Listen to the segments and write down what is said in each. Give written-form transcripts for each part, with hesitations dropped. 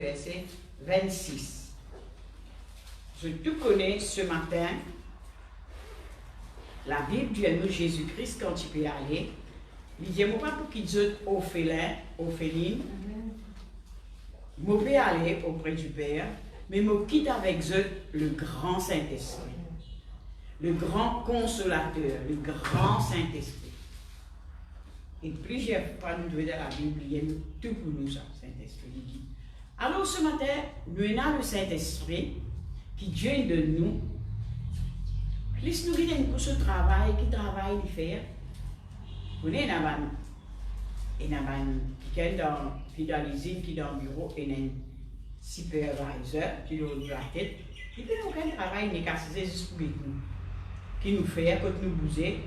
verset 26. Je te connais ce matin. La Bible dit à nous Jésus-Christ quand il peut aller. Il dit, moi pas pour qu'il dise orpheline. Je peux aller auprès du Père, mais je quitte avec eux le grand Saint-Esprit. Le grand consolateur, le grand Saint-Esprit. Et plusieurs fois, nous devons dans la Bible, il y a tout pour nous, ça, Saint-Esprit. Alors ce matin, nous avons le Saint-Esprit qui vient de nous. Laisse-nous guider pour ce travail, qui travaille, qui fait. Vous voyez, il y a quelqu'un qui est dans l'usine, qui est dans le bureau, et il y a un supervisor qui est au-dessus de la tête. Il fait aucun travail, il n'est qu'à se juste pour nous. Qui nous fait, quand nous bouger,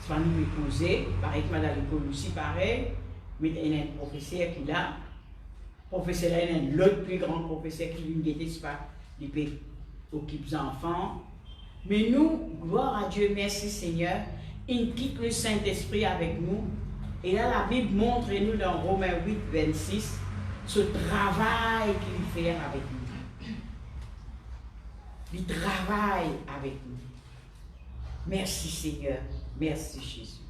soit nous épouser, pareil que dans l'école aussi, pareil, mais il y a un professeur qui est là. Le professeur là, il y a l'autre plus grand professeur qui lui guette, c'est pas, il peut occuper les enfants. Mais nous, gloire à Dieu, merci Seigneur, il quitte le Saint-Esprit avec nous. Et là, la Bible montre-nous dans Romains 8, 26, ce travail qu'il fait avec nous. Il travaille avec nous. Merci Seigneur, merci Jésus.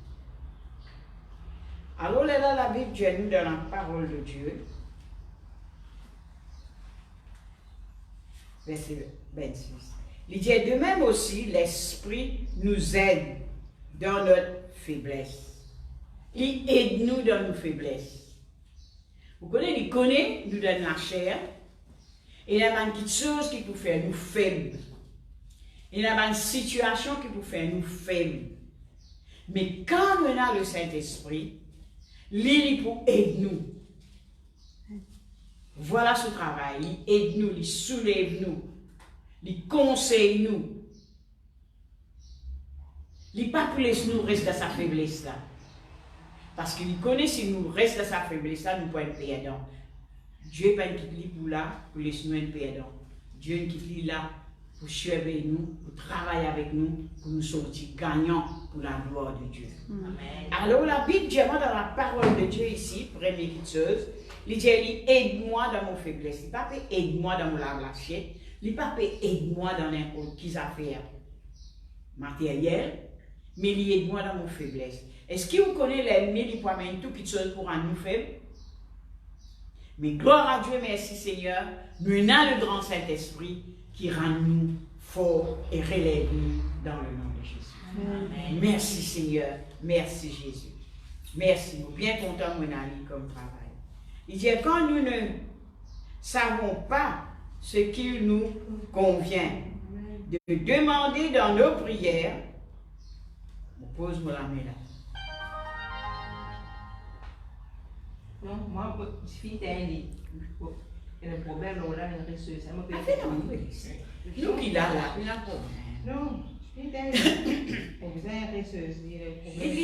Alors là, la Bible dit à nous dans la parole de Dieu, verset 26. Il dit, de même aussi, l'Esprit nous aide dans notre faiblesse. Il aide nous dans nos faiblesses. Vous connaissez, il connaît, nous donne la chair. Il y a une petite chose qui peut faire nous faibles. Il y a une situation qui peut faire nous faibles. Mais quand on a le Saint-Esprit, il peut aider nous. Voilà ce travail. Il aide nous, il soulève nous, il conseille nous. Il n'est pas pour laisser nous rester dans sa faiblesse là. Parce qu'il connaît si nous restons dans sa faiblesse là, nous pouvons être perdants. Dieu n'est pas qui pour là, pour laisser nous être perdants. Dieu est qui là pour suivre nous, pour travailler avec nous, pour nous sortir gagnants pour la gloire de Dieu. Amen. Alors la Bible dit dans la parole de Dieu ici, première chose, il dit aide-moi dans mon faiblesse. Il ne pas aide-moi dans mon lave-l'assiette. Il ne pas aide-moi dans n'importe quelle affaire matérielle, mais il aide-moi dans mon faiblesse. Est-ce que vous connaissez l'ennemi qui peut amener tout petites choses pour rendre nous faibles? Mais gloire à Dieu, merci Seigneur, nous avons le grand Saint-Esprit qui rend nous forts et relève nous dans le nom de Jésus. Amen. Merci Seigneur, merci Jésus. Merci, nous bien contents de mon ami comme travail. Il dit, quand nous ne savons pas ce qu'il nous convient de demander dans nos prières, on pose la main là. Non, moi, je suis un problème, là, une ressource. Nous qui l'a là, il a un problème. Non, je suis un ressource. Il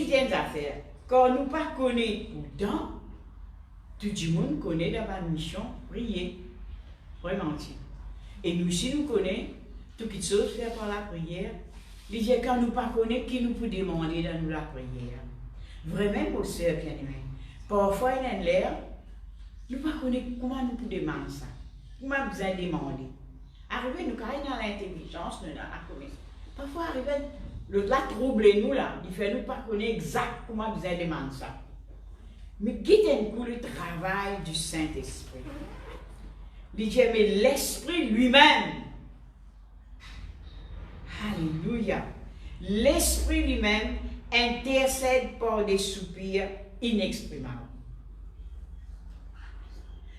y a des affaires. Quand nous ne connaissons pas pourtant, tout le monde connaît dans ma mission, prier. Vraiment. Et nous, si nous connaissons, tout petites choses faire par la prière, il dit quand nous ne connaissons pas, qui nous peut demander dans nous la prière. Vraiment, mon soeur bien-aimé. Parfois, il y a l'air, nous ne connaissons pas comment nous pouvons demander ça. Comment nous besoin de demander. Arriver, nous carrément dans l'intelligence, nous dans la connaissance. Parfois, arriver, l'autre là trouble nous là, il fait nous pas connaître exactement comment nous besoin de demander ça. Mais quittez-nous le travail du Saint-Esprit. Il dit, mais l'Esprit lui-même, alléluia, l'Esprit lui-même intercède par des soupirs inexprimables.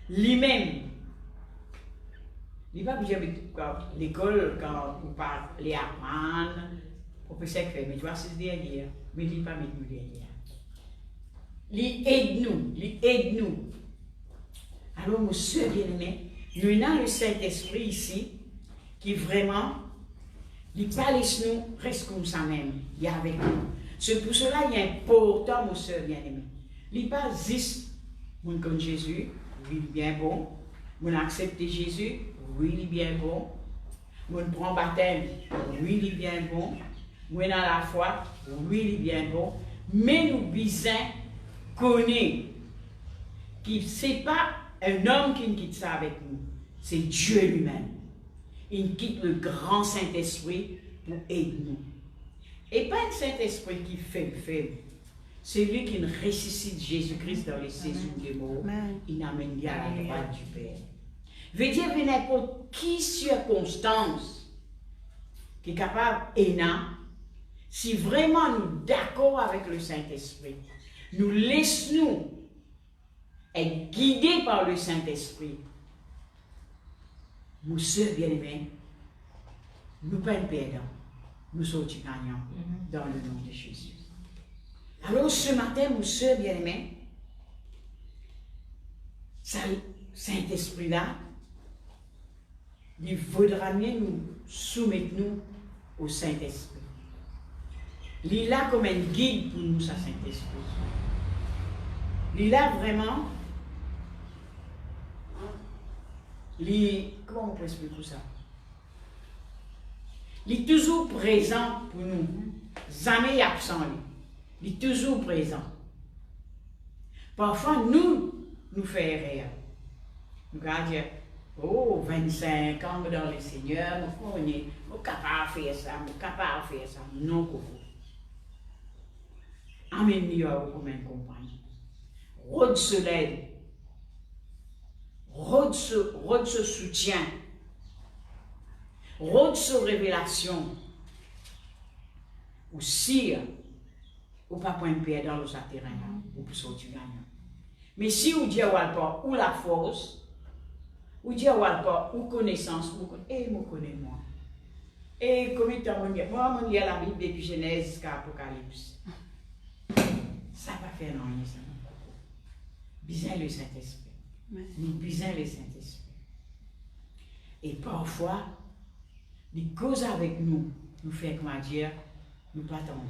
Lui-même, il va vous dire, l'école, quand on parle, les apprendre, le professeur fait, mais tu vois, c'est derrière, mais il ne va pas mettre nous derrière. Il aide nous. Alors, mon soeur bien-aimé, nous avons le Saint-Esprit ici, qui vraiment, il ne pas laisse nous rester comme ça même, il est avec nous. C'est pour cela qu'il est important, mon soeur bien-aimé. Il n'est pas juste, mon comme Jésus, oui, il est bien bon. Mon accepter Jésus, oui, il est bien bon. Mon prend baptême, oui, il est bien bon. Mon à la foi, oui, il est bien bon. Mais nous besoin connaître qui ne sait pas un homme qui quitte ça avec nous, c'est Dieu lui-même. Il quitte le grand Saint-Esprit pour aider nous. Et pas un Saint-Esprit qui fait le fait. C'est lui qui ressuscite Jésus-Christ dans les saisons des morts. Il amène bien à la droite du Père. Veut dire que n'importe qui circonstance qui est capable si vraiment nous d'accord avec le Saint-Esprit, nous laissons être guidés par le Saint-Esprit. Nous sœurs bien-aimés, nous ne sommes pas perdants, nous sommes gagnants dans le nom de Jésus. Alors ce matin, nous sœurs bien-aimés, Saint-Esprit-là, il faudra mieux nous soumettre nous au Saint-Esprit. Il est là comme un guide pour nous, ça, Saint-Esprit. Il est là vraiment. Comment on peut expliquer tout ça? Il est toujours présent pour nous. Jamais absent. Il est toujours présent. Parfois, nous faisons erreur. Nous allons dire, oh, 25 ans dans le Seigneur, je suis capable de faire ça, je suis capable de faire ça. Non, Coco. Amène-nous à vous comme une compagne. Rôde ce l'aide. Rôde ce soutien. Rôde ce révélation. Ou si, ou pas point de pierre dans le terrain, ou pour sortir gagnant. Mais si vous dites pas ou la force, ou dites pas ou connaissance, et me connais moi. Et comme il moi, je lis la Bible depuis Genèse jusqu'à Apocalypse. Ça va faire rien, ça. Besoin le Saint-Esprit. Nous besoin le Saint-Esprit. Et parfois, les causes avec nous fait comment dire, nous pas attendre.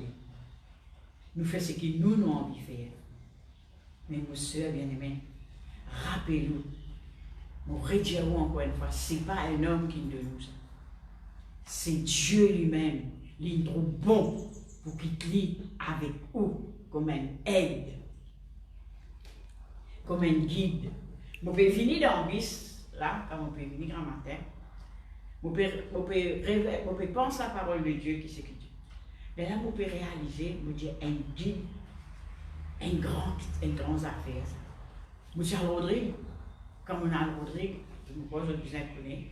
Nous fait ce que nous avons envie de faire. Mais mes soeurs bien-aimées, rappelez-nous, nous redirons encore une fois, ce n'est pas un homme qui nous donne ça. C'est Dieu lui-même, il trouve bon pour qu'il lie avec vous comme un aide, comme un guide. Je peux venir dans le bus, là, quand on peut venir grand matin, je peux penser à la parole de Dieu qui s'écrit. Mais là, je peux réaliser, je dis un guide, une grande affaire. Monsieur Rodrigue, comme on a Rodrigue, je me pose le plus imprimer.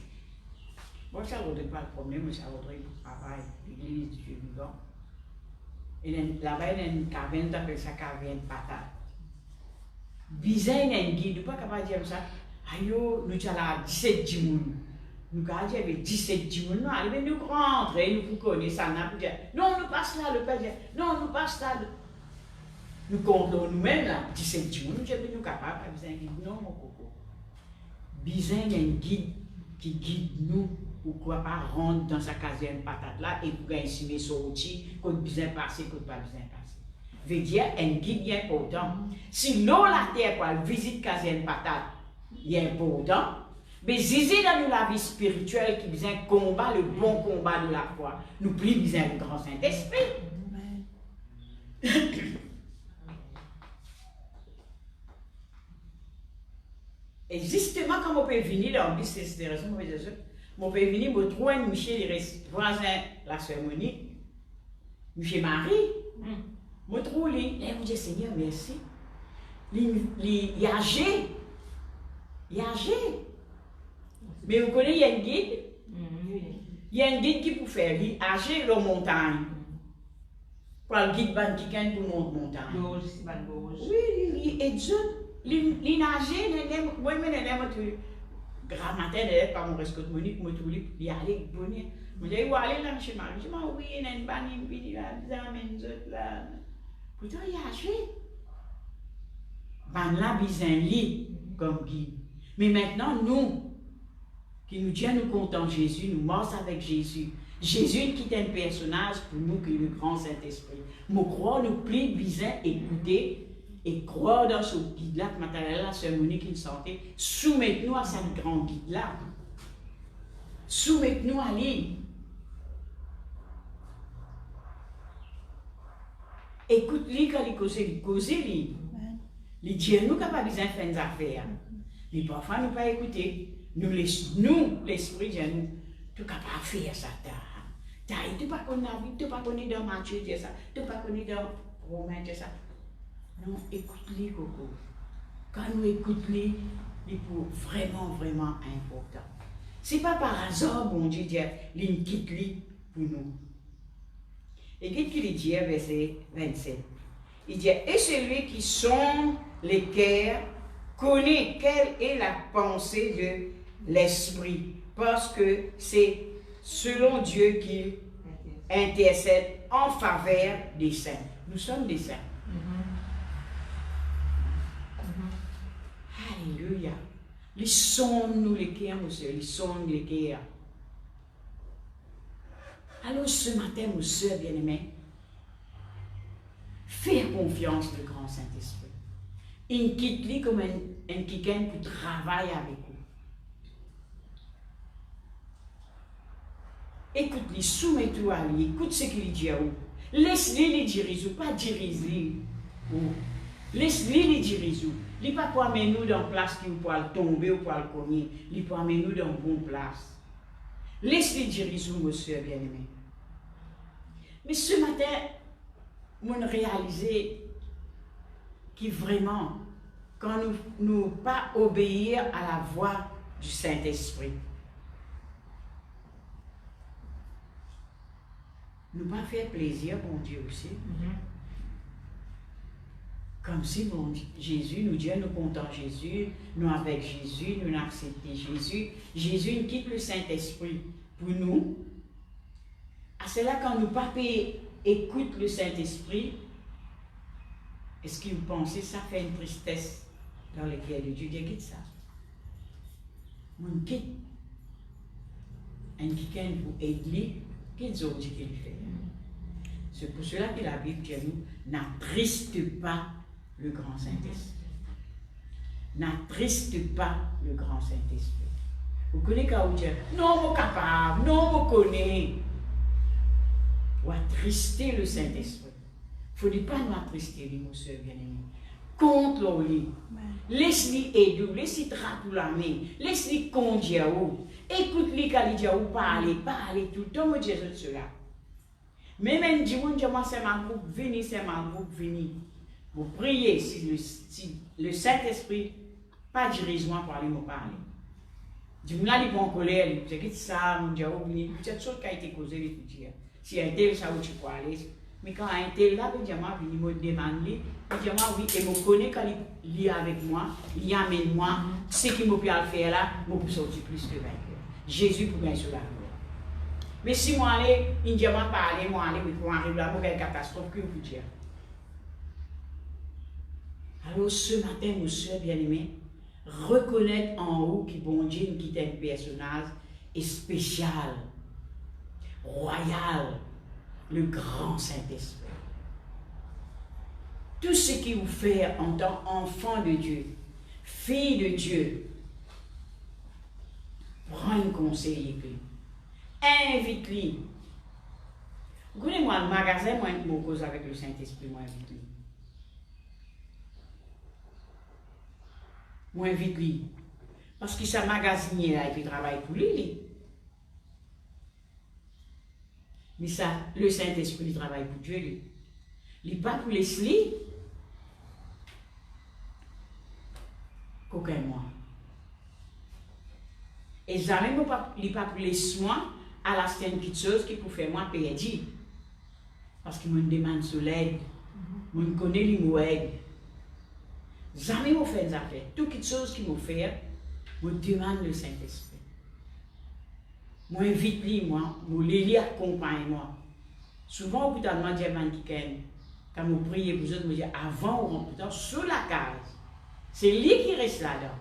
Moi, ça ne pas le problème, monsieur Rodrigue travaille l'église du Dieu vivant. Et là-bas, il y a une caverne, on appelle ça caverne patate. Bizarre, il y a un guide, pas capable de dire ça. Aïe, nous avons 17 djimoun. Nous avons avec 17 djimoun. Nous rentrons, nous connaissons ça. Non, nous passons là, le père dit. Non, nous passons là. Nous comptons nous-mêmes là, 17 djimoun. Nous sommes capables de dire non, mon coco. Bizarre, il y a un guide qui guide nous. Pourquoi pas rentrer dans sa caserne patate là et pour gagner mes sorties, qu'on besoin passer, qu'on pas besoin passer. Veut dire un guide est important. Si l'eau la terre pour visite caserne patate, il est important. Mais si dans la vie spirituelle qui besoin combat le bon combat de la foi, nous plus besoin le grand Saint-Esprit. Et justement, quand on peut venir dans le business, c'est raison, on peut venir, me trouver un Michel, voisin, la sœur Monique, Michel Marie, me trouve lui, et vous dites Seigneur, merci. Il est âgé. Mais vous connaissez, il y a un guide. Il y a un guide qui peut faire, il est âgé dans la montagne. Pour le guide qui gagne pour monter montagne. Oui, il est Dieu. Il nageait, moi, je me grand matin, il pas mon rescousse Monique, moi, tout lui, il allait bonnet. Je dis, où aller là, monsieur Marie? Je dis, oui, il y a une banane, il a des amis, là. Pourtant, il a acheté. Ben là, il y a un lit comme guide. Mais maintenant, nous, qui nous tiens nous comptons Jésus, nous marchons avec Jésus. Jésus qui est un personnage pour nous, qui est le grand Saint-Esprit. Nous croyons, nous plus besoin écouter et croire dans ce guide-là, que maintenant, la sœur Monique qui nous santé, soumettez-nous à cette grande guide-là. Soumettez-nous à lui. Écoute-lui quand il cause, lui. Il dit, nous, pas besoin de faire des affaires. Mais parfois, nous pas écouter. Nous, l'esprit de nous, tu pas faire ça. Tu pas connaître, tu pas connaître dans Matthieu, ça. Tu pas connaître dans Romain, ça. Non, écoute-les, Coco. Quand nous écoutons, c'est vraiment, vraiment important. Ce n'est pas par hasard, bon Dieu, qu'il quitte pour nous. Et qu'est-ce qu'il dit, verset 27? Il dit, et celui qui sonde les cœurs connaît quelle est la pensée de l'esprit, parce que c'est selon Dieu qu'il intercède en faveur des saints. Nous sommes des saints. Alléluia. Les sondes nous les cœurs, monsieur, les sondes les cœurs. Alors ce matin, mon soeur bien-aimée, faire confiance au grand Saint-Esprit. Il quitte comme un quelqu'un qui travaille avec vous. Écoute-lui, soumets-toi à lui, écoute ce qu'il dit à vous. Laisse-les les diriger, pas diriger. Laisse-les les diriger. Il ne pas pour amener nous dans une place qui peut tomber ou pour le cogner. Il peut amener nous dans une bonne place. Laisse-les diriger, monsieur bien-aimé. Mais ce matin, on a réalisé que vraiment, quand nous pas obéir à la voix du Saint-Esprit, nous pas faire plaisir, bon Dieu aussi. Comme si bon Jésus nous dit, nous comptons Jésus, nous avec Jésus, nous acceptons Jésus. Jésus quitte le Saint-Esprit pour nous. C'est là quand nous pas écoute le Saint-Esprit, est-ce que vous pensez que ça fait une tristesse dans le cœur de Dieu? Dieu quitte ça. On quitte un quelqu'un pour aider, qu'ils ont dit qu'il fait. C'est pour cela que la Bible dit à nous, n'attriste pas le grand Saint-Esprit. N'attriste pas le grand Saint-Esprit. Vous connaissez quand vous dites, non, mon capable, non, mon connaît. Ou attrister le Saint-Esprit. Il ne faut pas nous attrister, mon soeur bien-aimé. Contre-lui. Laisse-lui aider, laisse-lui trapper la main, laisse-lui conduire. Écoute-lui quand il dit, parler tout le temps, moi, Jésus, cela. Mais même si vous dites, c'est ma groupe, venez, c'est ma groupe, venez. Vous priez si le Saint-Esprit, pas dirige-moi pour aller me parler. Dis-moi là, il est en colère, il dit ça, mon Dieu, peut-être chose qui a été causée, il dit. Si un tel, ça où tu peux aller. Mais quand un tel là, il dit, il me demande, il dit, oui, et me connaît quand il est avec moi, il amène moi, ce qu'il me peut faire là, je peux sortir plus de vainqueur. Jésus pour bien sur la gloire. Mais si moi aller, il dit, moi parler, moi aller, mais pour arriver là, mauvaise catastrophe, que vous dire. Alors ce matin, mon soeur bien-aimé, reconnaître en haut que bon Dieu qui est un personnage spécial, royal, le grand Saint-Esprit. Tout ce qui vous fait en tant qu'enfant de Dieu, fille de Dieu, prends un conseil, invite-lui. Vous connaissez moi le magasin, moi je me cause avec le Saint-Esprit, moi invite-lui. Moi invite-lui. Parce que sa magasinier là, il travaille pour lui. Mais ça, le Saint-Esprit, il travaille pour Dieu, lui. Il n'est pas pour les slis. Qu'aucun moi. Et jamais, il n'est pas pour les soins à la certaine petite chose qui pour faire moi perdu. Parce qu'il me demande sur l'aide. Je connais les mots aide. Jamais je fais des affaires. Toute chose qu'il me fait, je demande le Saint-Esprit. Moi, invite-lui, moi, je accompagne moi. Souvent, au bout d'un moment, quand je prie pour eux, je dis avant ou en plus tard, sur la case. C'est lui qui reste là-dedans.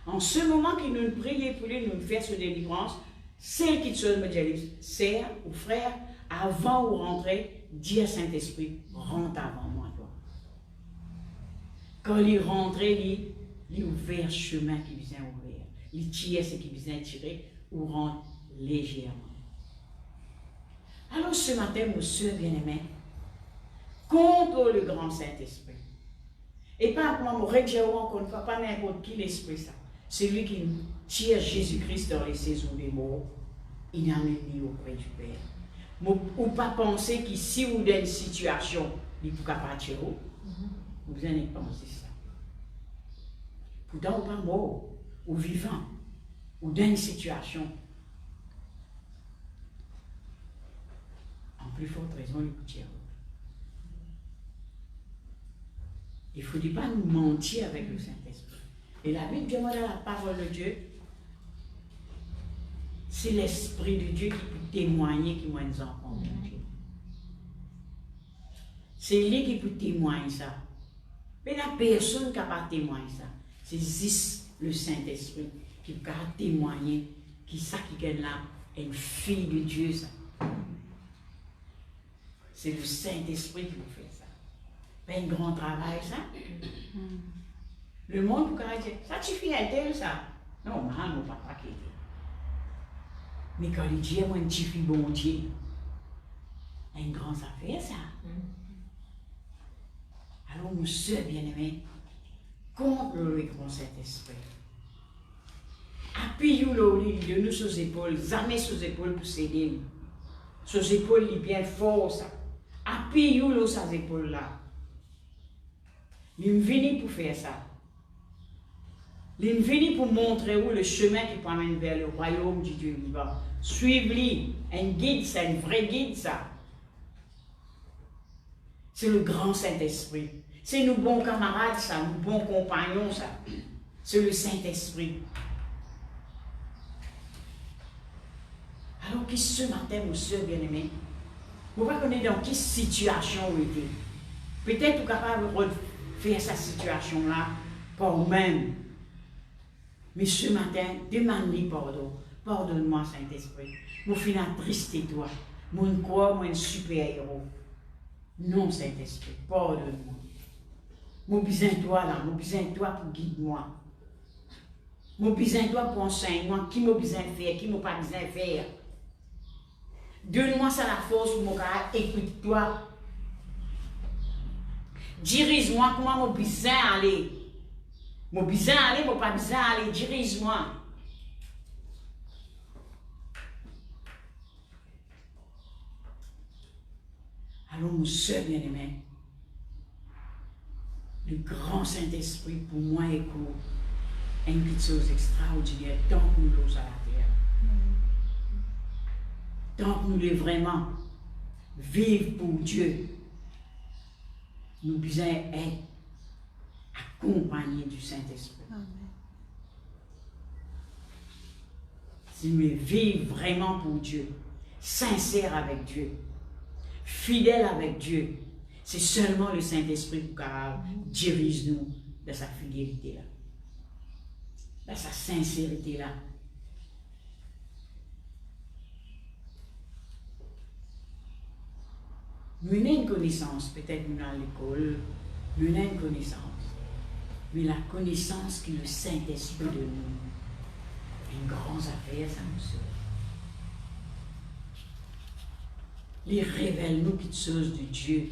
En ce moment qu'il nous prie pour lui, nous faire ce délivrance, c'est qui chose me dit, sœur ou frère, avant ou rentrer, dis à Saint-Esprit, rentre avant moi, toi. Quand il rentre, il ouvert le chemin qui vient ouvrir. Il tire ce qui vient tirer ou rentre légèrement. Alors ce matin, mon soeur bien-aimé, contre le grand Saint-Esprit. Et pas pour me redire encore une fois, pas n'importe qui l'esprit ça. celui qui tire Jésus-Christ dans les saisons des morts, il a mis auprès du Père. Ou pas penser que si vous êtes dans une situation, il ne peut pas partir, vous allez penser ça. Pourtant, vous pas mort, ou vivant, ou dans une situation. En plus forte raison, il peut tirer. Il ne faut pas nous mentir avec le Saint-Esprit. Et la Bible demande à la parole de Dieu, c'est l'Esprit de Dieu qui peut témoigner qui moi nous enfants de Dieu. C'est lui qui peut témoigner ça. Mais la personne qui n'a pas témoigné ça, c'est juste le Saint-Esprit qui peut témoigner qui ça qui gagne là est une fille de Dieu. Ça. C'est le Saint-Esprit qui vous fait ça. Pas un grand travail, ça. Le monde peut dire, ça suffit à tel, ça. Non, man, on ne va pas quitter. Mais quand il dit, moi, un petit fille bon Dieu, c'est une grande affaire, ça. Alors, nous sommes bien-aimés, contre le grand Saint-Esprit. Appuyez-vous de nous sur les épaules, jamais sur les épaules pour s'aider. Sur les épaules, il est bien fort, ça. Appuyez-vous sur ces épaules-là. Il me venu pour faire ça. Il me venu pour montrer où le chemin qui m'amène vers le royaume du Dieu vivant. Suivez-le. Un guide, c'est un vrai guide, ça. C'est le grand Saint-Esprit. C'est nos bons camarades, ça, nos bons compagnons, ça. C'est le Saint-Esprit. Alors, qui ce matin, mon soeur bien-aimé, vous ne pouvez pas connaître dans quelle situation vous êtes. Peut-être vous êtes capable de faire cette situation-là par vous-même. Mais ce matin, demande-lui pardon. Pardonne-moi, Saint-Esprit. Mon final triste et toi. Mon croix, moi, un super-héros. Non, Saint-Esprit, pardonne-moi. Mon besoin de toi là, mon besoin de toi pour guider-moi. Mon besoin de toi pour enseigner-moi. Qui m'a besoin de faire, qui m'a pas besoin de faire. Donne-moi ça la force pour mon caractère, écoute-toi. Dirige-moi comment mon besoin aller. Mon besoin aller, mon pas besoin aller, dirige-moi. Alors, mon soeur bien-aimé, le grand Saint-Esprit pour moi est pour une petite chose extraordinaire, tant que nous sommes à la terre. Tant que nous voulons vraiment vivre pour Dieu, nous besoin être accompagnés du Saint-Esprit. Si nous vivons vraiment pour Dieu, sincères avec Dieu, fidèles avec Dieu, c'est seulement le Saint-Esprit qui dirige nous dans sa fidélité-là, dans sa sincérité-là. Nous avons une connaissance, peut-être nous à l'école, nous avons une connaissance, mais la connaissance que le Saint-Esprit de nous, une grande affaire, ça nous sauve. Il révèle nous quelque chose de Dieu.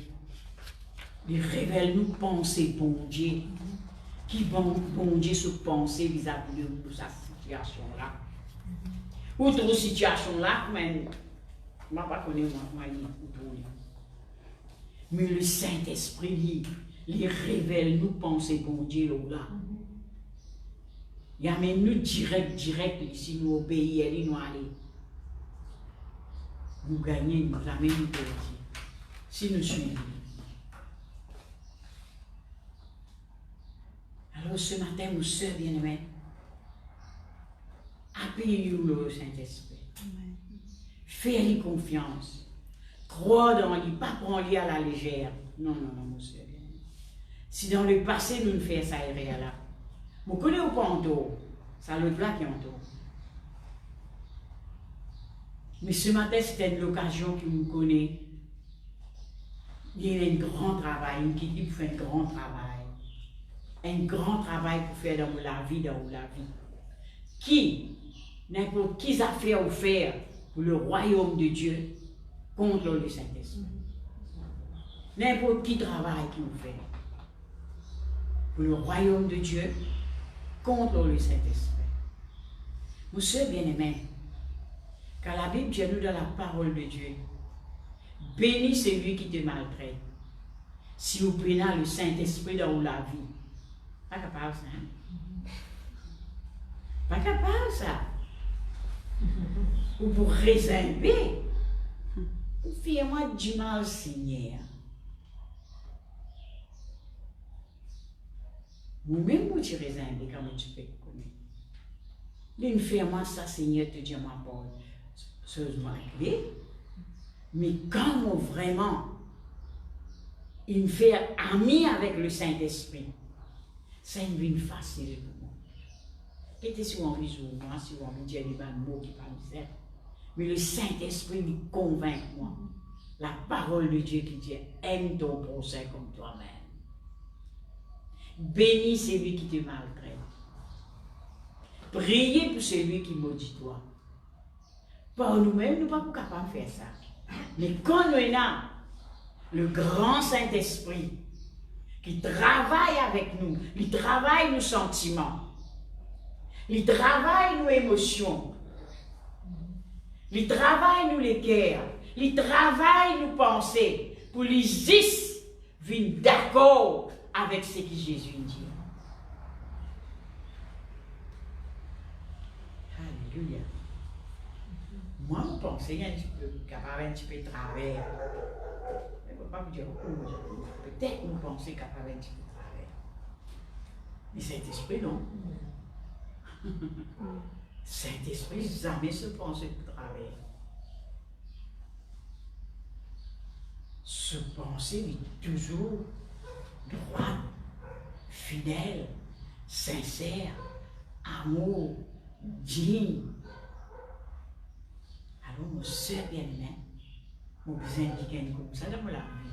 Il révèle nous penser bon Dieu. Qui bon Dieu se penser vis-à-vis de sa situation-là. Autre situation-là, mais je ne sais pas connaître moi. Mais le Saint-Esprit, il révèle nous penser bon Dieu là. Il amène nous direct, si nous obéissons, nous allons. Nous gagnons, nous amène nous pour Dieu. Si nous suivons. Alors ce matin, nous soeurs bien-aimés, appuyez-nous le Saint-Esprit. Fais-lui confiance. Crois dans lui, pas prendre-lui à la légère. Non, mon soeur bien-aimés. Si dans le passé, nous ne faisons ça, là. Vous connaissez ou pas en tout? Ça le plat qui est en tout. Mais ce matin, c'était l'occasion qui nous connaît. Il y a un grand travail, une équipe qui fait un grand travail. Un grand travail pour faire dans la vie, Qui, n'importe qui affaires à faire pour le royaume de Dieu contre le Saint-Esprit. N'importe qui travail qui vous fait pour le royaume de Dieu contre le Saint-Esprit. Mon soeur bien-aimé, car la Bible dit nous dans la parole de Dieu, bénis celui qui te maltraite. Si vous prenez le Saint-Esprit dans la vie, pas capable ça. Hein? Pas capable ça. Ou pour réserver. Fais-moi du mal, Seigneur. Vous-même, vous tirez réserver quand tu peux connaître. L'une fais-moi ça, Seigneur, te dit ma parole. Sérieusement, clé. Mais quand on vraiment, il me fait ami avec le Saint-Esprit, c'est une facile pour moi. Qu'est-ce que vous envie de moi, si vous envie de dire des mots qui parlent de ça? Mais le Saint-Esprit lui convainc moi. La parole de Dieu qui dit, aime ton prochain comme toi-même. Bénis celui qui te maltraite. Priez pour celui qui maudit toi. Par nous-mêmes, nous ne sommes pas capables de faire ça. Mais quand nous avons le grand Saint-Esprit qui travaille avec nous, il travaille nos sentiments, il travaille nos émotions, il travaille nous les cœurs, il travaille nos pensées pour les venir d'accord avec ce que Jésus dit. Alléluia. Moi, je pense qu'il y a un petit peu, capable un petit peu de travers. Je ne peux pas vous dire peut-être nous pensons capable un petit peu de travers. Mais Saint-Esprit, non. Saint-Esprit, jamais se pense de travers. Se penser est toujours droit, fidèle, sincère, amour, digne. Alors, mon soeur bien-aimé, mon besoin de quelqu'un comme ça dans la vie.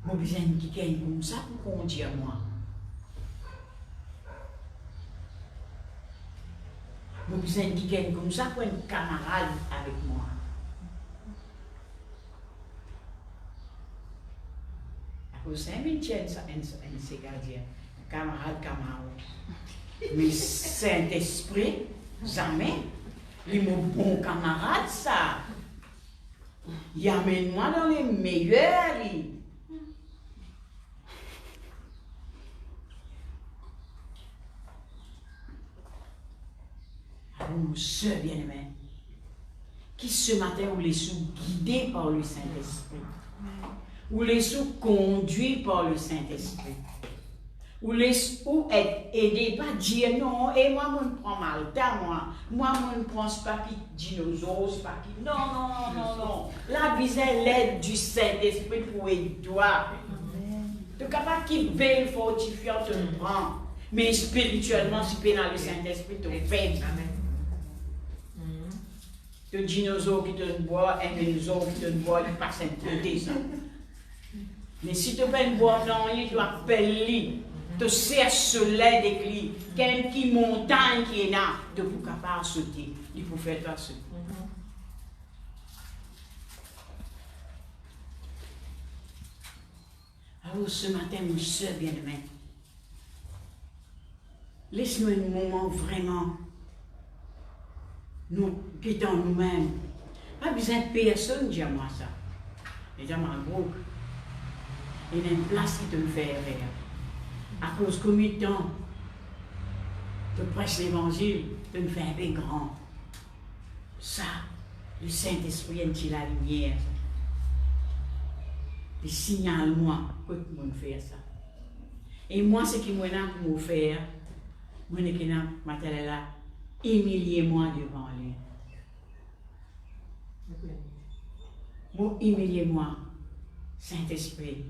Mon besoin de quelqu'un comme ça pour qu'on dise à moi. Mon besoin de quelqu'un comme ça pour un camarade avec moi. Au Saint-Michel, c'est gardien, camarade. Mais Saint-Esprit, jamais. Il est mon bon camarade, ça. Il amène moi dans les meilleurs. Alors, mon soeur bien-aimé, qui ce matin vous les sous guidés par le Saint-Esprit, ou les sous conduits par le Saint-Esprit, ou être aidé, pas dire non, et moi, je prends mal, moi, je prends ce papier dinosaure, ce papier. Non. La vie, c'est l'aide du Saint-Esprit pour aider toi. Tu es capable qu'il veille fortifiant, te prend, mais spirituellement, si tu es dans le Saint-Esprit, tu es faible. Le dinosaure qui te boit, un dinosaure qui te boit, il passe un côté, ça. Mais si tu veux boire, non, il doit appeler. Tu sais cela des clés, quelle qui montagne qui est là, de pour capable sauter, il faut faire toi sauter. Alors ce matin, mon soeur bien-aimé, laisse-nous un moment vraiment, nous guettons nous-mêmes. Pas besoin de personne dire moi ça. Déjà, mon groupe, il y a une place qui te le fait rire. À cause combien de temps tu prêches l'évangile, tu me fais un peu grand. Ça, le Saint-Esprit a la lumière. Il signale moi que tout le monde fait ça. Et moi, ce qui m'a pour me faire, moi, je suis là, humiliez-moi devant lui. Bon, humiliez-moi, Saint-Esprit,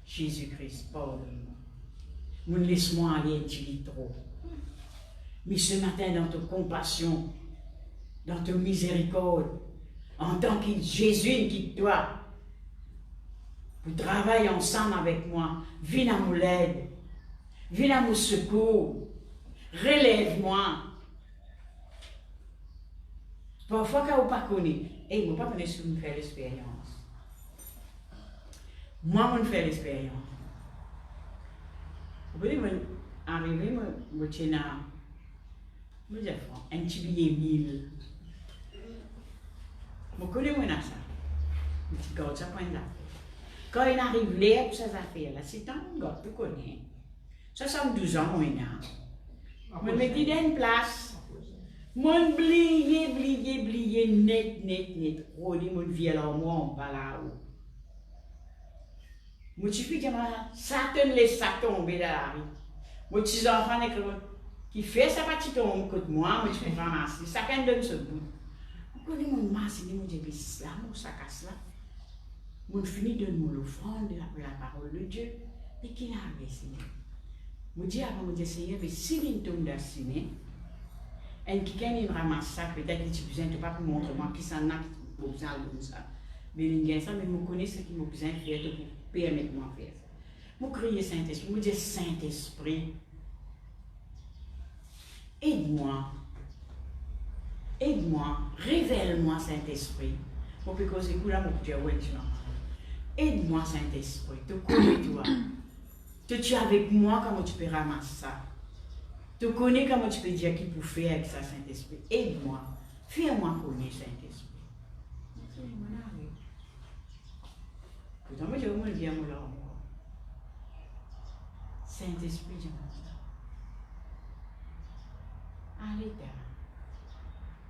Jésus-Christ, pardonne-moi. Mon laisse-moi aller dire trop. Mais ce matin, dans ta compassion, dans ta miséricorde, en tant que Jésus qui toi, pour travailler ensemble avec moi, viens à mon aide, viens à mon secours, relève-moi. Parfois, quand vous ne connaissez pas, et vous ne connaissez pas si vous faites l'expérience. Moi, je fais l'expérience. Vous voyez, arrivé, je tiens à un petit billet 1000. Je connais ça. Je garde ça pour une affaire. Quand il arrive là pour ces affaires-là, c'est un gars que tu connais. 72 ans, moi, je me dis dans une place. Mon blié, net. Rôder mon vie alors moi, on va là-haut. Moi, tu fais que Satan laisse ça tomber dans la rue. Moi, tu enfants qui fait ça partie tombe contre moi, moi, tu peux ramasser. Ça quand donne ce bout. Je connais mon masse, je me dis, mais là, mon sac à cela. Moi, je finis de donner l'offrande après la parole de Dieu. Et qui l'a signé? Je dis avant, je dis, Seigneur, mais si il tombe dans le ciné, et quelqu'un il ramasse ça, peut-être que tu besoin de pas pour montrer moi qui s'en a qui m'a besoin de ça. Mais il ça, mais je connais ce qui m'a besoin de faire pour permettre moi de faire ça. Je crie Saint-Esprit, je dis Saint-Esprit, aide-moi, révèle-moi Saint-Esprit. Pour que cause écoute là, mon Dieu, aide-moi Saint-Esprit, te connais toi. Tu es avec moi, comment tu peux ramasser ça? Tu connais comment tu peux dire qu'il peut faire avec ça, Saint-Esprit. Aide-moi. Fais-moi connaître, Saint-Esprit. Pourtant, moi, je vais me dire, Saint-Esprit, je me dis, allez,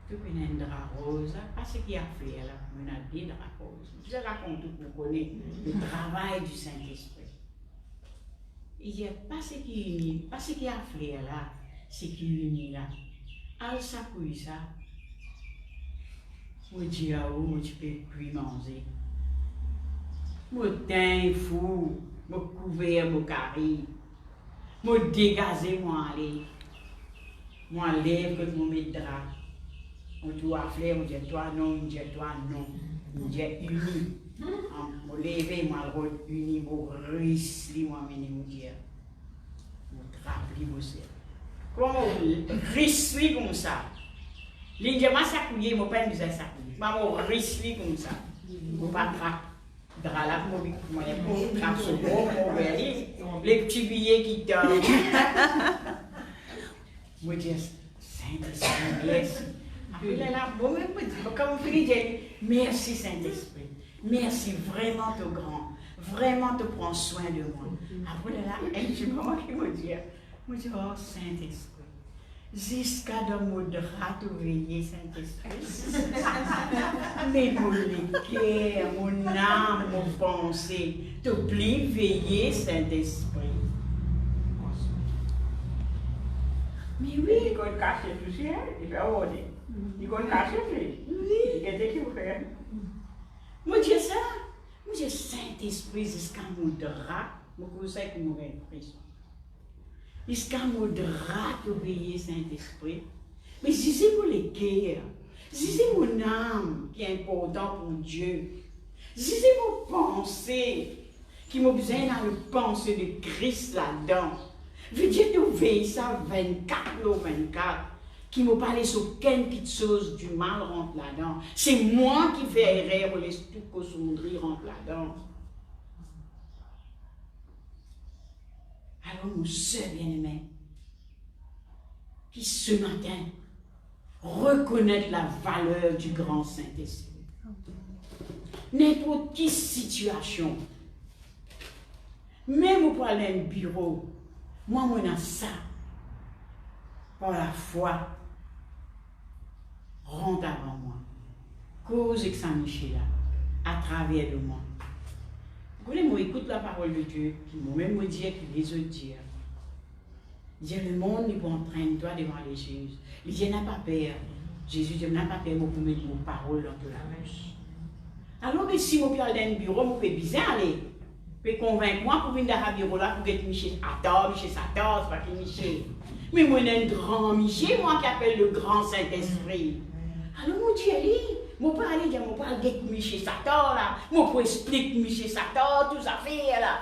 tu connais un drap rose, pas ce qu'il a fait là, on a dit drap rose. Je raconte tout pour connaître le travail du Saint-Esprit. Il dit, pas ce qu'il a fait là, ce qui unit là. Al ça couille ça. Moi dis à où, moi tu peux plus manger. Moi teint fou, moi couvert, moi carré. Moi dégazé, moi aller. Moi lève que moi mets drap. On doit faire, on dit toi non, on dit toi non. On dit uni. Moi lever, moi uni, moi risli, moi mener, moi dire. Moi trapli, moi c'est. Comment risli comme ça? L'indienne m'a sapouillé, mon père nous a sapouillé. Maman risli comme ça. Moi pas trap. Drap là, moi trap sur mon verre. Les petits billets qui tombent. Moi dis Saint-Esprit, merci. Après là, bon, comme vous dites, merci Saint-Esprit. Merci, vraiment te grand. Vraiment te prends soin de moi. Après là, un petit moment qui me dit, oh Saint-Esprit, jusqu'à dans mon drap te veiller Saint-Esprit. Mais mon cœur, mon âme, mon pensée, te plie veiller Saint-Esprit. Mais oui. Il va cacher tout ça, il va order. Il va cacher tout. Oui. Il dit qu'il va faire. Moi, dis ça. Moi, dis Saint-Esprit, jusqu'à mon drap. Moi, je sais que je vais être prison. Jusqu'à mon drap, tu veiller Saint-Esprit. Mais si c'est pour les cœurs, si c'est mon âme qui est important pour Dieu, si c'est mon pensée qui m'a besoin de penser de Christ là-dedans, je veux dire, tu veilles ça 24 ou 24, qui m'a parlé sur quelque chose du mal rentre là-dedans. C'est moi qui veillerai pour les tout cossonneries rentre là-dedans. Alors, mon soeur bien-aimé, qui ce matin reconnaît la valeur du grand Saint-Esprit. N'importe quelle situation, même pour aller au bureau, moi, je ça, par la foi, rentre avant moi. Cause que Saint-Michel à travers de moi. Vous voulez, moi, écoute la parole de Dieu, qui m'a même dit, qui les autres dire. Dire le monde n'est pas en train de toi devant les Jésus. Il dit, n'a pas peur. Jésus dit, n'a pas peur, moi, pour mettre mon parole dans la mèche. Alors, mais si moi, je aller dans le bureau, moi, je peux bien aller. Je peux convaincre moi pour venir dans le bureau là, pour être Michel Attends, Michel Satan, c'est pas que Michel. Mais moi, j'ai un grand Michel, moi, qui appelle le grand Saint-Esprit. Alors, mon Dieu, allez. Moi, pas aller dire, moi, pas aller Michel Satan là. Moi, pour expliquer Michel Satan, tout ça fait là.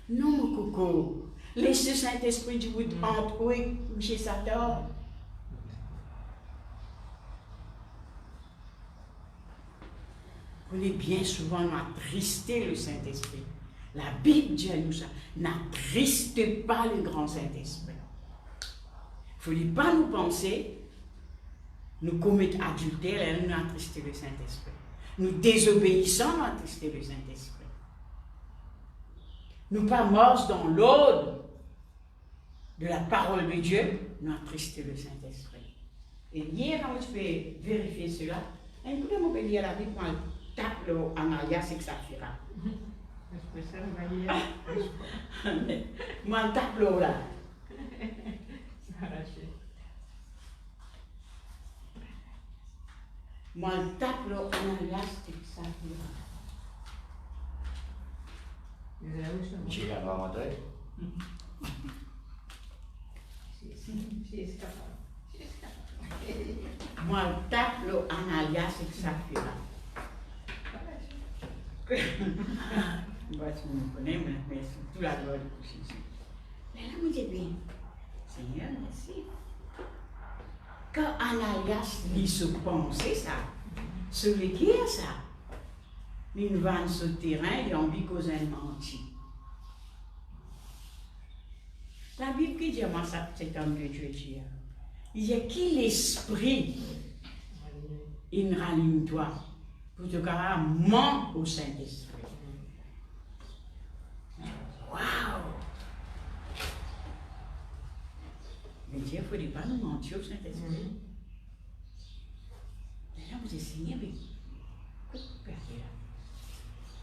Non, mon coco. Laissez Saint-Esprit du bout entre oui, Michel Satan. Vous voulez bien souvent attrister le Saint-Esprit. La Bible dit à nous ça, n'attristez pas le grand Saint-Esprit. Il ne faut pas nous penser, nous commettons adultère et nous attristons le Saint-Esprit. Nous désobéissons, nous attristons le Saint-Esprit. Nous pas morts dans l'ordre de la parole de Dieu, nous attristons le Saint-Esprit. Et hier, quand tu peux vérifier cela, un coup de mon pays à la Bible, quand on tape en alias, c'est que ça fera. Moi, on tape là. Moi, je tape là, en alias, c'est que ça fera. J'ai la maman d'œil. Moi, je tape là, en alias, c'est que ça fera. Moi, tu me connais, mais c'est tout la gloire du Jésus. Mais là, vous dites bien, Seigneur, merci. Quand Ananias lit se penser ça, se l'écrire ça, il va sur le terrain, il a envie de causer un menti. La Bible qui dit à moi ça, c'est un de Dieu dit. Il dit qui l'esprit, il rallume toi, pour te faire ment au Saint-Esprit. Waouh! Mais Dieu, il ne faut pas nous mentir au Saint-Esprit. Et là, vous essayez, mais pourquoi vous perdez là?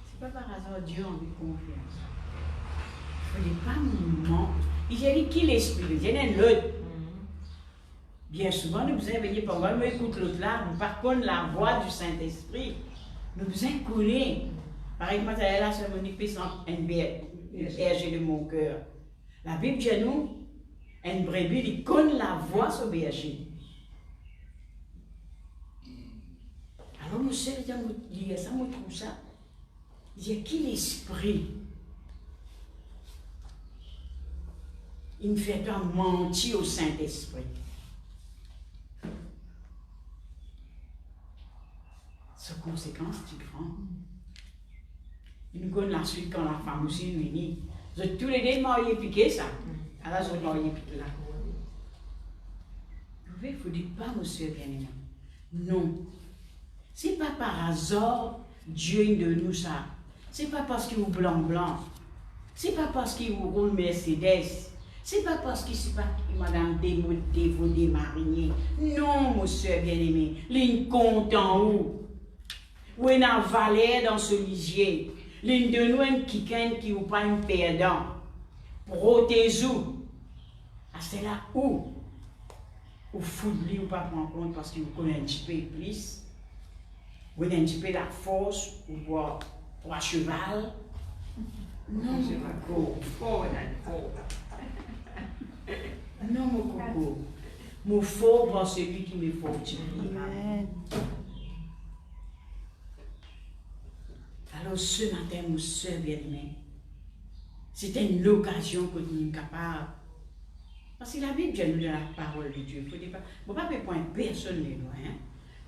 C'est pas par hasard Dieu a envie de confiance. Il ne faut pas nous mentir. Il dit qui l'Esprit de Dieu? Il y en a l'autre. Bien souvent, nous vous éveillez pas mal, nous écoutons l'autre là, nous par contre la voix du Saint-Esprit. Nous vous incollés. Par exemple, là, c'est Monique Pessant, un berger de mon cœur. La Bible dit nous, une brebis, il connaît la voix sur berger. Alors, nous sommes dit ça, nous trouve ça. Il dit qui l'esprit? Il ne fait pas mentir au Saint-Esprit. Sa conséquence, c'est grand. Il nous connaît la suite quand la femme aussi nous dit. Vous êtes tous les deux mariés piqués, ça. Alors, vous êtes mariés piqués là. Il ne faut dire pas, monsieur bien-aimé. Non. Ce n'est pas par hasard Dieu de nous ça. Ce n'est pas parce qu'il vous blanc. Ce n'est pas parce qu'il vous roule Mercedes. Ce n'est pas parce qu'il ne pas madame dévodée mariée. Non, monsieur bien-aimé. L'une compte en haut. Ou une valeur dans ce lisier. L'une de nous, un qui ou pas un perdant. Protégez-vous. Ah, c'est là où vous foutez ou pas prendre compte parce que vous connaissez un petit peu plus. Vous avez un petit peu la force ou voir trois chevals. Non, mon coco. Non, mon coco. Mon fort pour celui qui me fortifie. Amen. Alors ce matin, mon soeur bien-aimée, c'était une occasion que nous sommes capables. Parce que la Bible dit nous de la parole de Dieu. Il ne faut pas point personne n'est loin. Hein?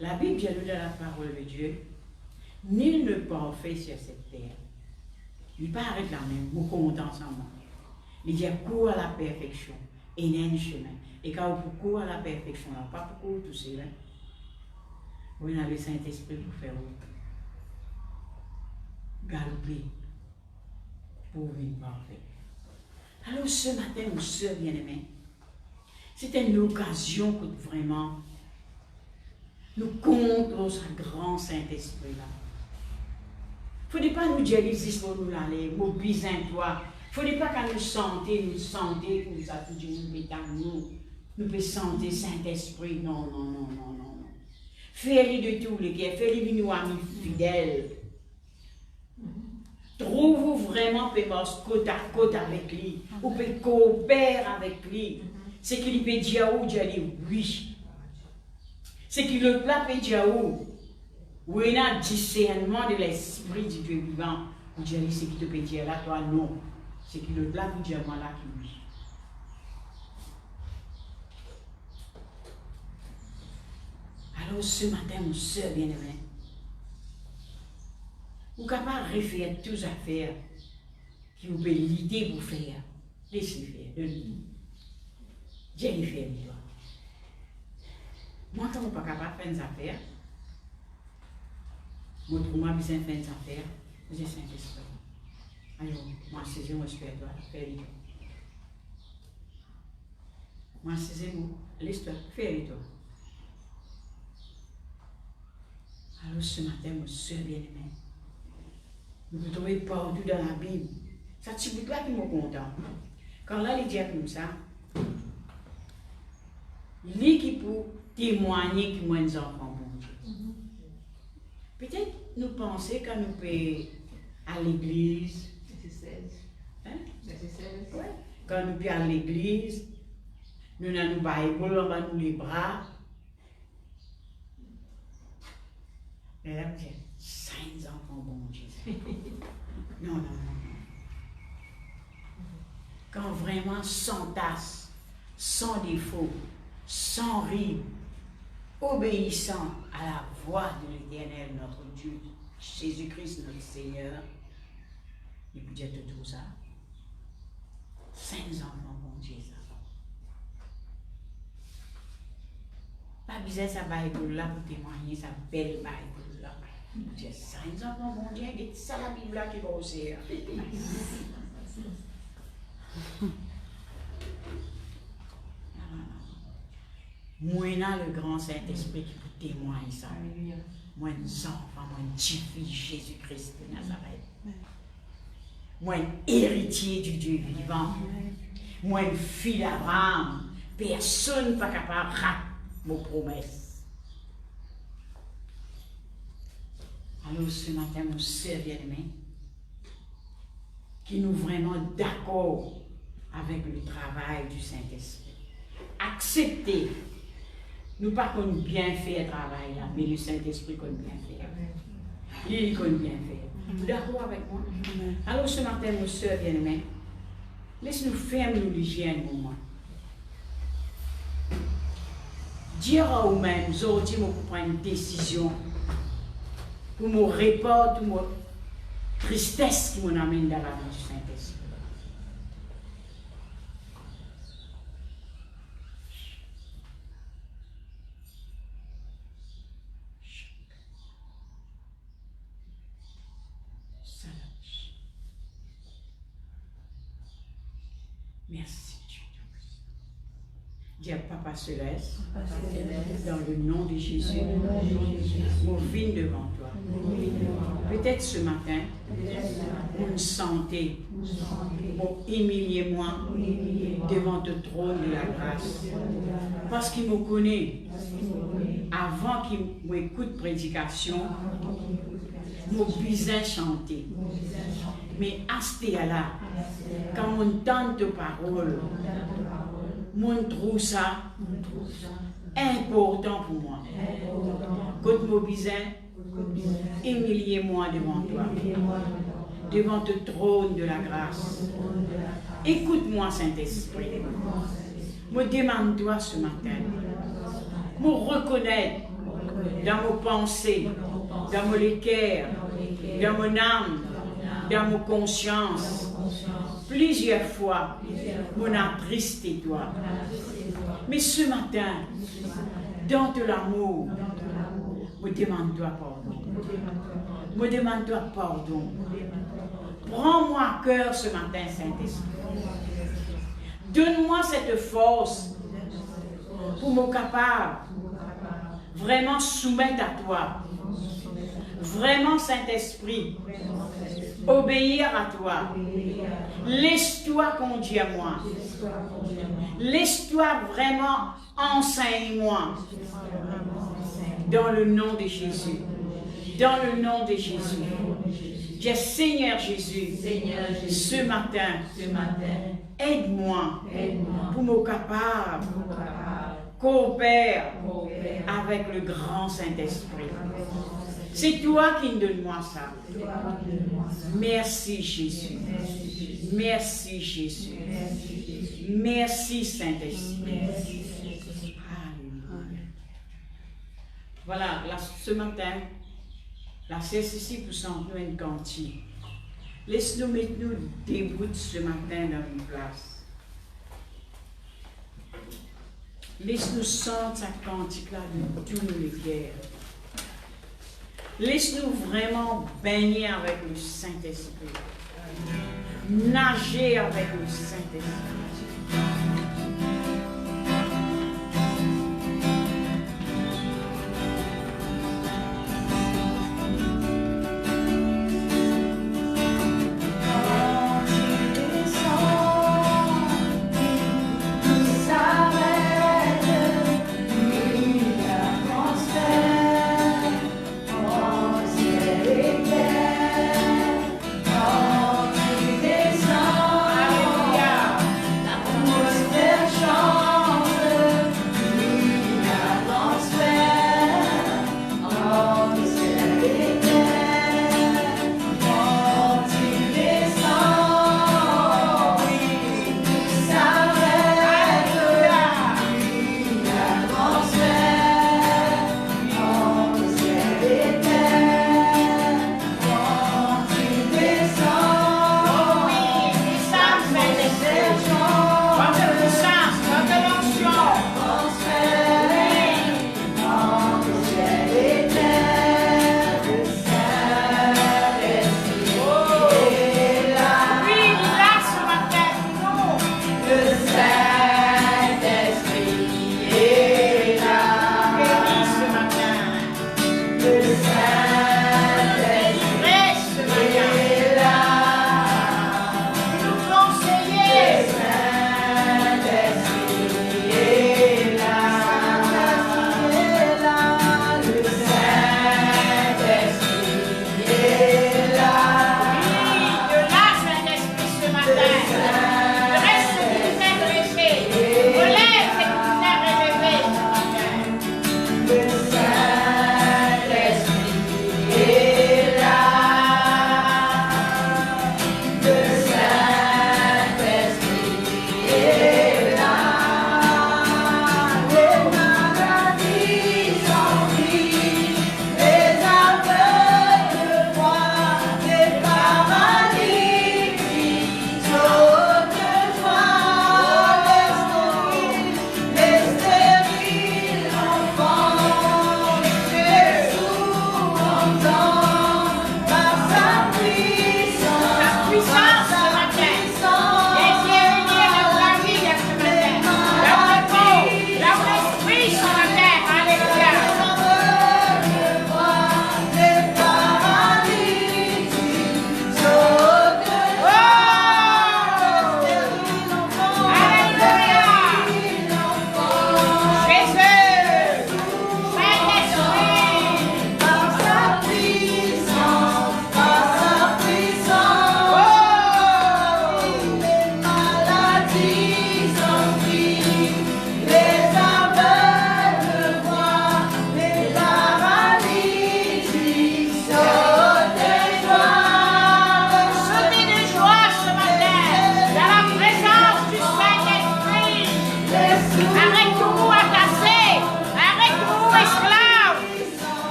La Bible dit nous de la parole de Dieu. Nul ne parfait sur cette terre. Il pas arrêter là même, nous comptons ensemble. Il dit cours à la perfection. Et il y a un chemin. Et quand vous courez à la perfection, là, pas pour courir tout seul. Hein? Vous avez le Saint-Esprit pour faire autre. Galoper pour une parfaite. Alors ce matin, mon soeur bien-aimée, c'était une occasion que vraiment nous comptons ce grand Saint-Esprit là. Il ne faut pas nous dire l'existe pour nous aller, mobiliser toi. Il ne faut pas qu'à nous sentir, que nous avons dit nous pouvons sentir Saint-Esprit. Non. Fais-le de tous les guerres, fais-le de nous amis fidèles. Trouve-vous vraiment côte à côte avec lui, ou peut coopérer avec lui. C'est qu'il peut dire où Dieu dit oui. C'est qu'il le plat peut dire où il y a un discernement de l'esprit du Dieu vivant. Où Dieu dit c'est qu'il te peut dire là, toi non. C'est qu'il le plat peut dire moi là qui oui. Alors ce matin, mon soeur bien-aimée, vous êtes capable de refaire toutes les affaires qui vous pouvez l'idée pour faire. Laissez faire, de lui. Dieu les fait, toi. Moi, quand je ne suis pas capable de faire des affaires, moi, je besoin de faire des affaires, je suis Saint-Esprit. Alors, moi, c'est mon esprit, toi, fais-le. Moi, c'est l'histoire, fais-le, toi. Alors, ce matin, mon soeur bien-aimé, vous vous trouvez partout dans la Bible. Ça, c'est là qui me content. Quand là, il dit comme ça, lui qui pour témoigner que moi, nous enfants, bon Dieu. Peut-être nous pensons quand nous pouvons à l'église. Hein? Ouais. Quand nous pouvons à l'église, nous avons nos Bible, on va nous les bras. Et là, on dit, 5 enfants, bon Dieu. Non, non, non. Quand vraiment sans tasse, sans défaut, sans rime, obéissant à la voix de l'Éternel, notre Dieu, Jésus-Christ, notre Seigneur, il peut dire tout ça. 5 enfants, bon Dieu, ça. Pas besoin de sa Bible là pour témoigner, sa belle Bible là. Il peut dire 5 enfants, bon Dieu, c'est ça la Bible là qui va aussi. Moi, le grand Saint-Esprit qui peut témoigner ça. Moi, nous enfants, moi, fille Jésus-Christ de Nazareth. Moi, héritier du Dieu vivant. Moi, fille d'Abraham. Personne n'est pas capable de rater mes promesses. Alors, ce matin, mon sœur bien-aimé, qui nous vraiment d'accord avec le travail du Saint-Esprit. Acceptez. Nous pas qu'on bien fait le travail là, mais le Saint-Esprit qu'on bien fait. Il qu'on bien fait. Vous d'accord avec moi? Alors ce matin, nos sœurs bien-aimées, laisse-nous faire nous l'hygiène un moment. Dire à vous-même, aujourd'hui, vous prenez une décision pour me répondre toute ma tristesse qui m'amène dans la main du Saint-Esprit. Merci Dieu. Dis à Papa Céleste, dans le nom de Jésus, mon vine devant toi. Peut-être ce matin, une santé, pour humilier moi devant le trône de la grâce. Parce qu'il me connaît, avant qu'il m'écoute prédication, mon besoin chanter. Mais à ce là, quand on entend tes paroles, on trouve ça important pour moi. Quand mon besoin, humiliez-moi devant toi, devant le trône de la grâce. Écoute-moi, Saint-Esprit. Me demande-toi ce matin, me reconnaître dans mes pensées, dans mon cœur, dans mon âme, dans mon conscience. Plusieurs fois, mon attristé toi. Mais ce matin, dans de l'amour, me demande-toi pardon. Me demande-toi pardon. Prends-moi à cœur ce matin, Saint-Esprit. Donne-moi cette force pour me capable vraiment soumettre à toi. Vraiment, Saint-Esprit, obéir à toi. Laisse-toi conduire moi. Laisse-toi vraiment enseigne-moi. Dans le nom de Jésus. Dans le nom de Jésus. Dis Seigneur Jésus, ce matin, aide-moi pour me capable coopérer avec le grand Saint-Esprit. C'est toi qui me donnes moi ça. Merci Jésus. Merci Jésus. Merci Saint-Esprit. Alléluia. Voilà, là, ce matin, la CCC pour s'en nous une cantine. Laisse-nous mettre nous debout ce matin dans une place. Laisse-nous sentir sa cantique-là de tous les guerres. Laisse-nous vraiment baigner avec le Saint-Esprit. Nager avec le Saint-Esprit.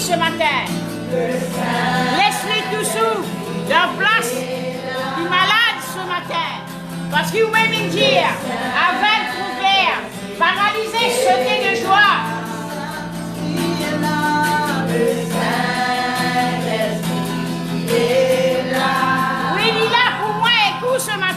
ce matin. Laisse-les tous leur place du malade ce matin. Parce que vous-même dire, aveugle, ouvert, paralysé, sauter de joie. Oui, il est là pour moi et pour ce matin.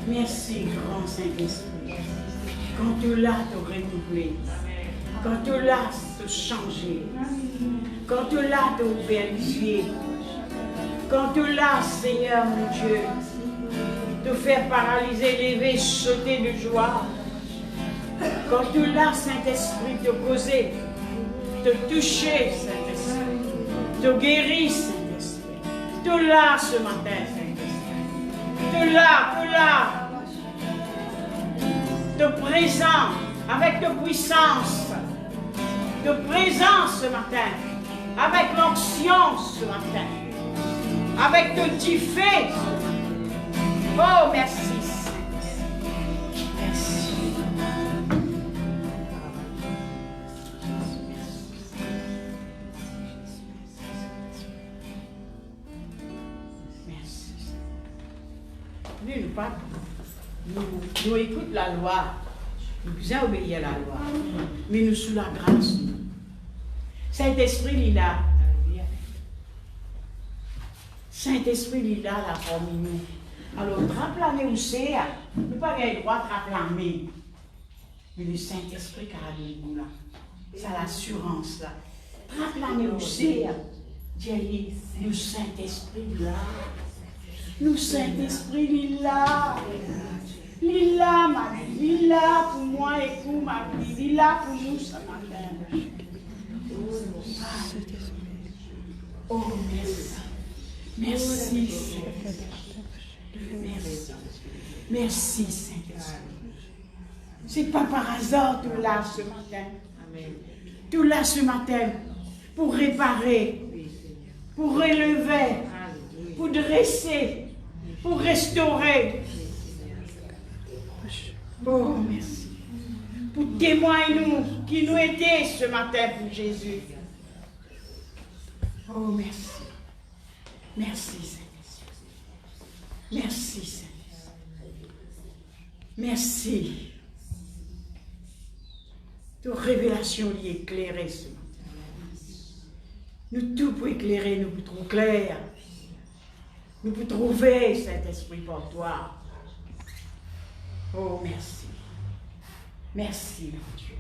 Merci, grand Saint-Esprit. Quand tu l'as te renouveler, quand tu l'as te changer, quand tu l'as te ouvrir les yeux, Quand tu l'as, Seigneur mon Dieu, te faire paralyser, lever, sauter de joie. Quand tu l'as, Saint-Esprit, te poser, te toucher, Saint-Esprit, te guérir, Saint-Esprit. Tu l'as ce matin, Saint-Esprit. Tu l'as. Te présent avec de puissance, de présence ce matin, avec l'onction ce matin, avec de diffé. Oh, merci. Merci. Merci. Nous écoutons la loi. Nous pouvons obéir à la loi. Mais nous sous la grâce. Saint-Esprit, il est là. Saint-Esprit, il est là, là, parmi nous. Alors, traplamer où c'est, nous n'avons pas le droit de traplamer. Mais le Saint-Esprit qui a nous là, c'est l'assurance là. Traplamer où c'est, Dieu, le Saint-Esprit là. Le Saint-Esprit, il est là. Il est là, ma vie. Il est là pour moi et pour ma vie. Il est là pour nous ce matin. Oh, merci. Merci, Seigneur. Merci. Merci, Saint-Esprit. Ce n'est pas par hasard tout là ce matin. Tout là ce matin pour réparer, pour relever, pour dresser, pour restaurer. Oh, merci. Pour témoigner nous qui nous aidait ce matin pour Jésus. Oh, merci. Merci, Seigneur. Merci, Seigneur. Merci. Ta révélation est éclairée ce matin. Nous tout pour éclairer, nous pour trop clair. Nous pour trouver cet esprit pour toi. Oh, merci. Merci, mon Dieu.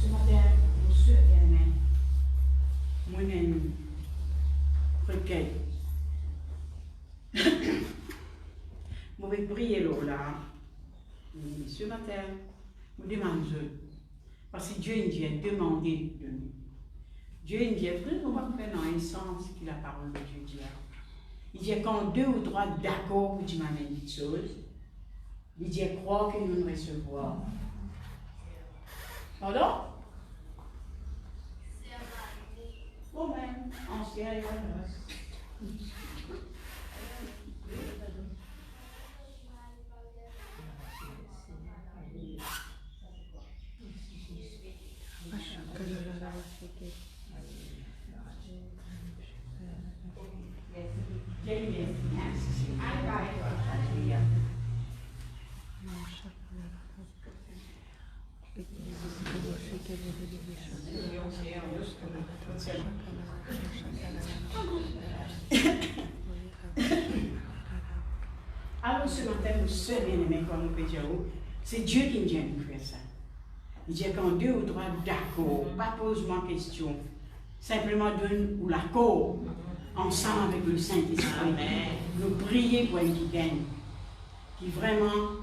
Ce matin, mon soeur bien-aimé, mon recueil. Je vais prier là. Ce matin, je demande Dieu. Parce que Dieu vient demander de nous. Dieu vient nous va faire dans un sens que la parole de Dieu dit. Il dit quand deux ou trois d'accord pour dire une petite chose, il dit croire que nous nous recevoir. Pardon? Bon, même, ancien et alors ce matin, nous sommes bien-aimés, comme nous pouvons dire, c'est Dieu qui vient nous faire ça. Il dit quand deux ou trois d'accord, pas pose-moi question, simplement donne ou l'accord, ensemble avec le Saint-Esprit. Nous prier pour un qui gagne, qui vraiment,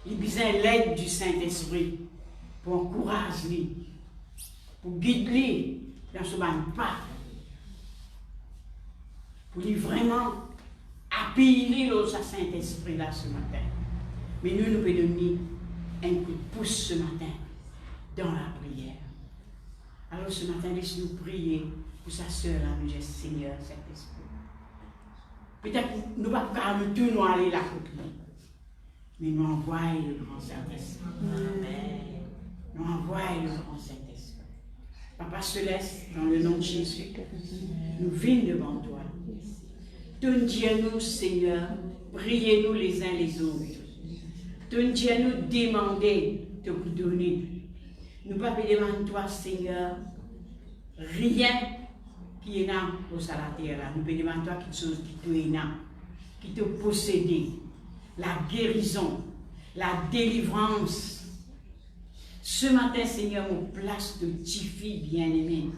il a besoin de l'aide du Saint-Esprit pour encourager lui, pour guider lui dans ce pas, pour lui vraiment appuyer le Saint-Esprit là ce matin. Mais nous pouvons donner un coup de pouce ce matin dans la prière. Alors ce matin, laisse-nous prier pour sa sœur là, nous disons Seigneur, Saint-Esprit. Peut-être que nous ne pouvons pas nous tout nous aller là pour lui. Mais nous envoyons le grand Saint-Esprit. Amen. Nous envoyons le grand Saint-Esprit. Papa Céleste, dans le nom de Jésus, nous venons devant toi. Donne-nous, Seigneur, priez-nous les uns les autres. Donne-nous demander de vous donner. Nous ne pouvons pas demander toi, Seigneur, rien qui est là au terre. Nous pouvons demander toi quelque chose qui te est là, qui te possède, la guérison, la délivrance. Ce matin, Seigneur, on place de petites filles bien-aimées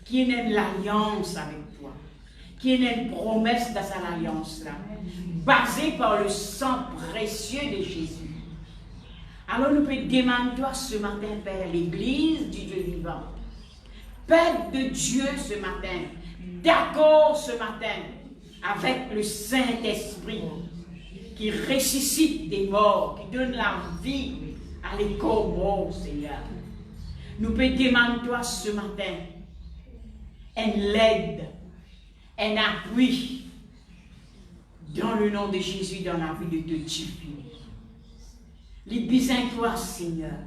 qui aiment l'alliance avec toi, qui est une promesse dans cette alliance-là, basée par le sang précieux de Jésus. Alors nous pouvons demander toi ce matin, Père, l'Église du Dieu vivant, Père de Dieu ce matin, d'accord ce matin avec le Saint-Esprit qui ressuscite des morts, qui donne la vie à les corps morts, Seigneur. Nous pouvons demander toi ce matin une aide, un appui dans le nom de Jésus dans la vie de Dieu. Les besoins toi, Seigneur.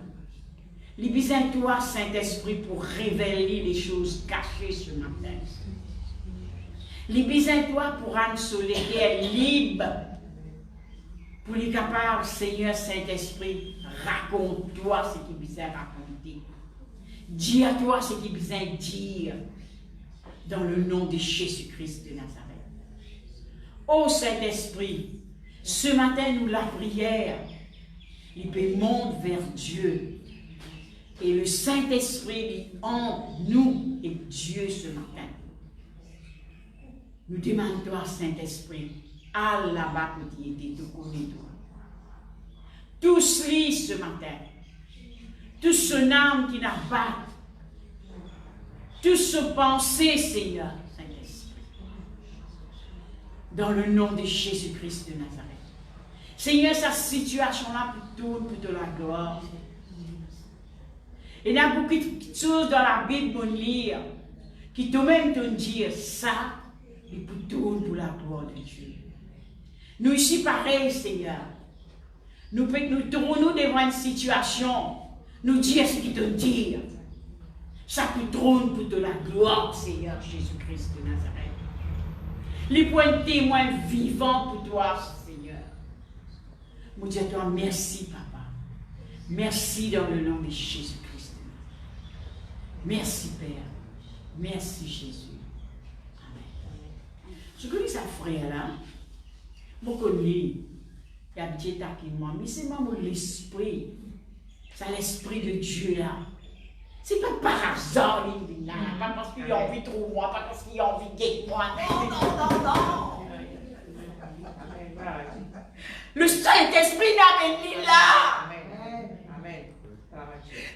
Les besoins toi, Saint-Esprit, pour révéler les choses cachées ce matin. Les besoins toi pour rendre soleil libre. Pour les capables, Seigneur Saint-Esprit, raconte-toi ce qui est besoin raconter. Dis à toi ce qui est besoin dire. Dans le nom de Jésus-Christ de Nazareth. Ô Saint-Esprit, ce matin, nous la prière, il monte vers Dieu. Et le Saint-Esprit en nous et Dieu ce matin. Nous demandons toi, Saint-Esprit, à là-bas que tu étais, te connais toi. Tous lit ce matin, tout son âme qui n'a pas, tout ce pensée, Seigneur, Saint-Esprit, dans le nom de Jésus-Christ de Nazareth. Seigneur, cette situation-là pour toute la gloire. Il y a beaucoup de choses dans la Bible pour lire qui te même te dire ça, et pour tout pour la gloire de Dieu. Nous ici, pareil, Seigneur. Nous tournons devant une situation, nous dire ce qu'il te dit. Ça peut trône pour de la gloire, Seigneur Jésus-Christ de Nazareth. Les points de témoins vivants pour toi, Seigneur. Nous disons à toi, merci, Papa. Merci dans le nom de Jésus-Christ. Merci, Père. Merci, Jésus. Amen. Je connais sa frère là. Je connais. Il y a Dieu qui moi, mais c'est moi l'esprit. C'est l'esprit de Dieu là. C'est pas par hasard, là, pas parce qu'il a envie de trouver moi, pas parce qu'il a envie de moi. Non. Le Saint-Esprit n'a pas là. Amen.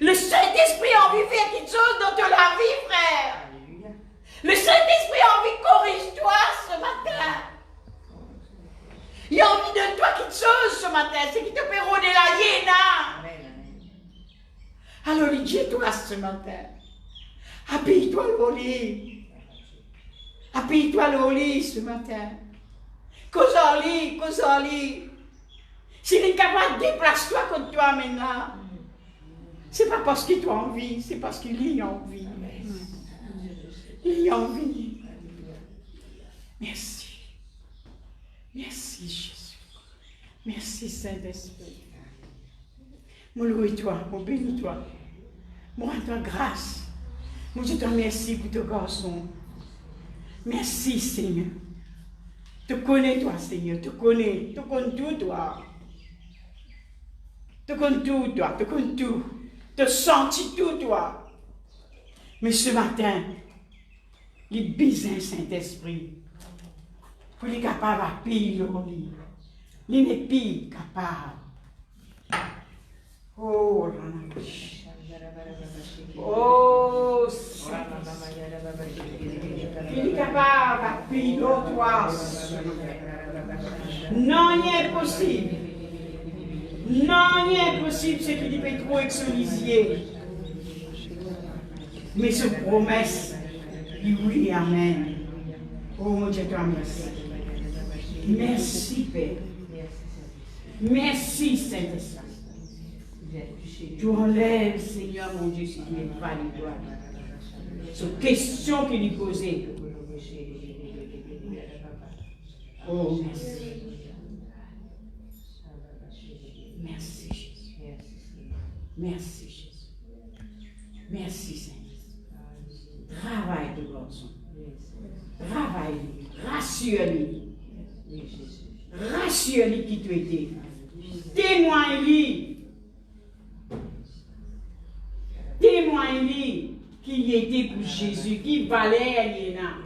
Le Saint-Esprit a envie de faire quelque chose dans la vie, frère. Le Saint-Esprit a envie de corriger toi ce matin. Il a envie de toi quelque chose ce matin, c'est qu'il te fait rôder la hyéna. Alors, il dit toi ce matin, appuie-toi le lit. Appuie-toi le lit ce matin. Cause en lit. S'il est capable, déplace-toi contre toi maintenant. C'est pas parce qu'il a envie, c'est parce qu'il a envie. Il a envie. Merci. Merci, Jésus. Merci, Saint-Esprit. Moi, louis-toi, moi, bénis-toi. Moi, rends-toi grâce. Moi, je te remercie pour ton garçon. Merci, Seigneur. Te connais, toi, Seigneur. Te connais tout, toi. Te connais tout. Te sentis tout, toi. Mais ce matin, les bisins, Saint-Esprit, pour les capables à payer le lit. Les n'est pas capables. Oh, il est capable d'appuyer l'autre. Non, il est possible. Non, il est possible ce qui dit trop exolisier. Mais ce promesse, oui, amen. Oh mon Dieu, toi, merci. Merci, Père. Merci, Saint-Esprit. Tu enlèves, Seigneur mon Dieu, ce qui n'est pas de toi. Cette question qu'il lui posait. Oh, merci. Merci, Jésus. Merci, Jésus. Merci, Seigneur. Travaille de garçon. Travaille, rassure-lui. Rassure-lui qui tu étais. Témoigne-lui. Témoigne-lui qui était pour Jésus, qui valait Aliéna.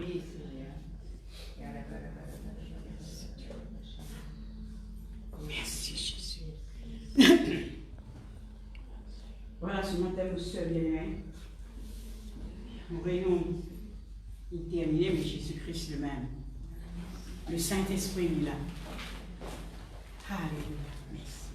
matin, mon soeur bien-aimé. Mon réunion est terminée, mais Jésus-Christ le même. Le Saint-Esprit est là. Alléluia. Merci.